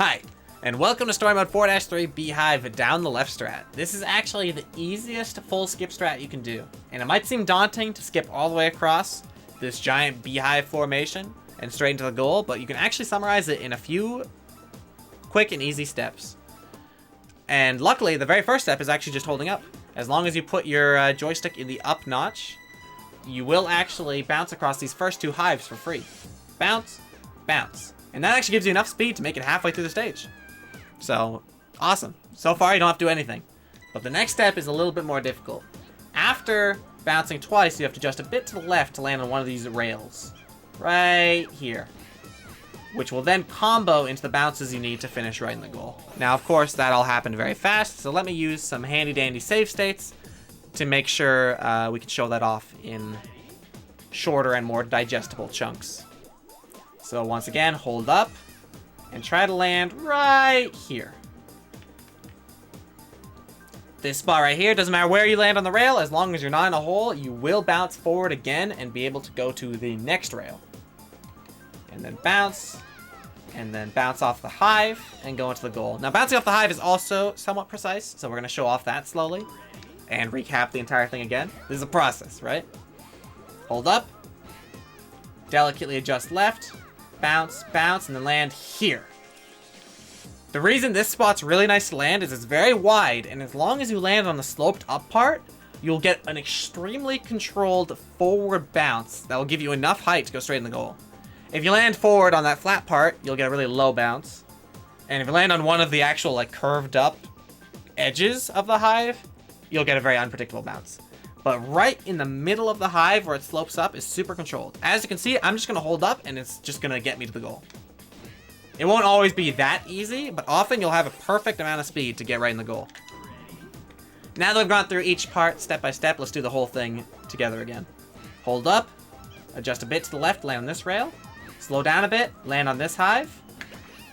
Hi, and welcome to Story Mode 4-3 Beehive down the left strat. This is actually the easiest full skip strat you can do, and it might seem daunting to skip all the way across this giant beehive formation and straight into the goal, but you can actually summarize it in a few quick and easy steps. And luckily, the very first step is actually just holding up. As long as you put your joystick in the up notch, you will actually bounce across these first two hives for free. Bounce, bounce. And that actually gives you enough speed to make it halfway through the stage. So, awesome. So far, you don't have to do anything. But the next step is a little bit more difficult. After bouncing twice, you have to adjust a bit to the left to land on one of these rails. Right here. Which will then combo into the bounces you need to finish right in the goal. Now, of course, that all happened very fast, so let me use some handy-dandy save states to make sure we can show that off in shorter and more digestible chunks. So once again, hold up and try to land right here. This spot right here, doesn't matter where you land on the rail, as long as you're not in a hole, you will bounce forward again and be able to go to the next rail. And then bounce off the hive and go into the goal. Now bouncing off the hive is also somewhat precise, so we're going to show off that slowly and recap the entire thing again. This is a process, right? Hold up, delicately adjust left, bounce, bounce, and then land here. The reason this spot's really nice to land is it's very wide, and as long as you land on the sloped up part, you'll get an extremely controlled forward bounce that will give you enough height to go straight in the goal. If you land forward on that flat part, you'll get a really low bounce. And if you land on one of the actual like curved up edges of the hive, you'll get a very unpredictable bounce. But right in the middle of the hive where it slopes up is super controlled. As you can see, I'm just going to hold up and it's just going to get me to the goal. It won't always be that easy, but often you'll have a perfect amount of speed to get right in the goal. Now that we've gone through each part step by step, let's do the whole thing together again. Hold up, adjust a bit to the left, land on this rail, slow down a bit, land on this hive,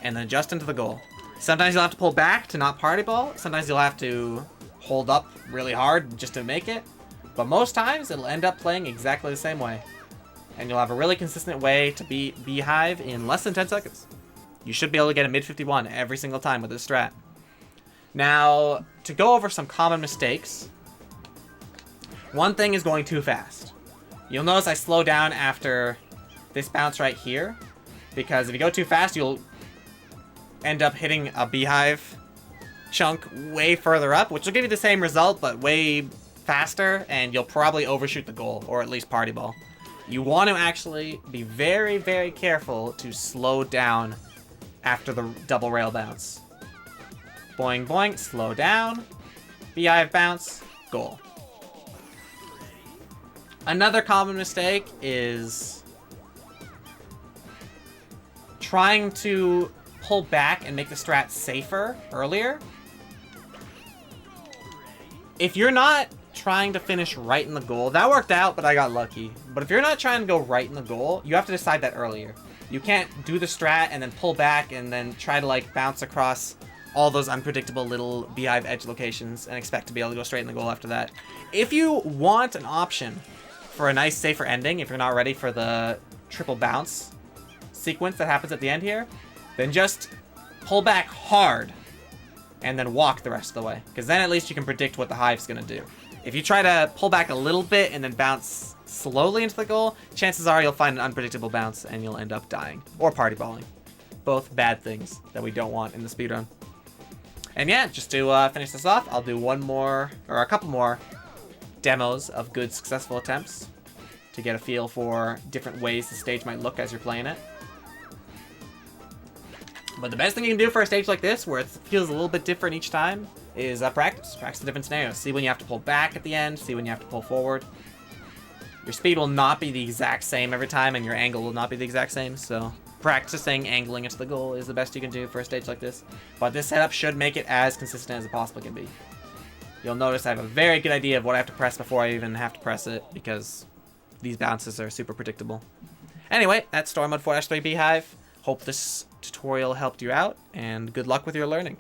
and then adjust into the goal. Sometimes you'll have to pull back to not party ball, sometimes you'll have to hold up really hard just to make it. But most times, it'll end up playing exactly the same way. And you'll have a really consistent way to beat Beehive in less than 10 seconds. You should be able to get a mid 51 every single time with this strat. Now, to go over some common mistakes, one thing is going too fast. You'll notice I slow down after this bounce right here, because if you go too fast, you'll end up hitting a Beehive chunk way further up, which will give you the same result, but way faster, and you'll probably overshoot the goal, or at least party ball. You want to actually be very, very careful to slow down after the double rail bounce. Boing, boing, slow down, Beehive bounce, goal. Another common mistake is trying to pull back and make the strat safer earlier. If you're not trying to finish right in the goal, that worked out, but I got lucky. But if you're not trying to go right in the goal, you have to decide that earlier. You can't do the strat and then pull back and then try to like bounce across all those unpredictable little Beehive edge locations and expect to be able to go straight in the goal after that. If you want an option for a nice safer ending, if you're not ready for the triple bounce sequence that happens at the end here, then just pull back hard and then walk the rest of the way, because then at least you can predict what the hive's going to do. If you try to pull back a little bit and then bounce slowly into the goal, chances are you'll find an unpredictable bounce and you'll end up dying. Or party balling. Both bad things that we don't want in the speedrun. And yeah, just to finish this off, I'll do one more, or a couple more, demos of good successful attempts to get a feel for different ways the stage might look as you're playing it. But the best thing you can do for a stage like this, where it feels a little bit different each time, is practice. Practice the different scenarios. See when you have to pull back at the end, see when you have to pull forward. Your speed will not be the exact same every time, and your angle will not be the exact same, so practicing angling into the goal is the best you can do for a stage like this. But this setup should make it as consistent as it possibly can be. You'll notice I have a very good idea of what I have to press before I even have to press it, because these bounces are super predictable. Anyway, that's Story Mode 4-3 Beehive. Hope this tutorial helped you out, and good luck with your learning.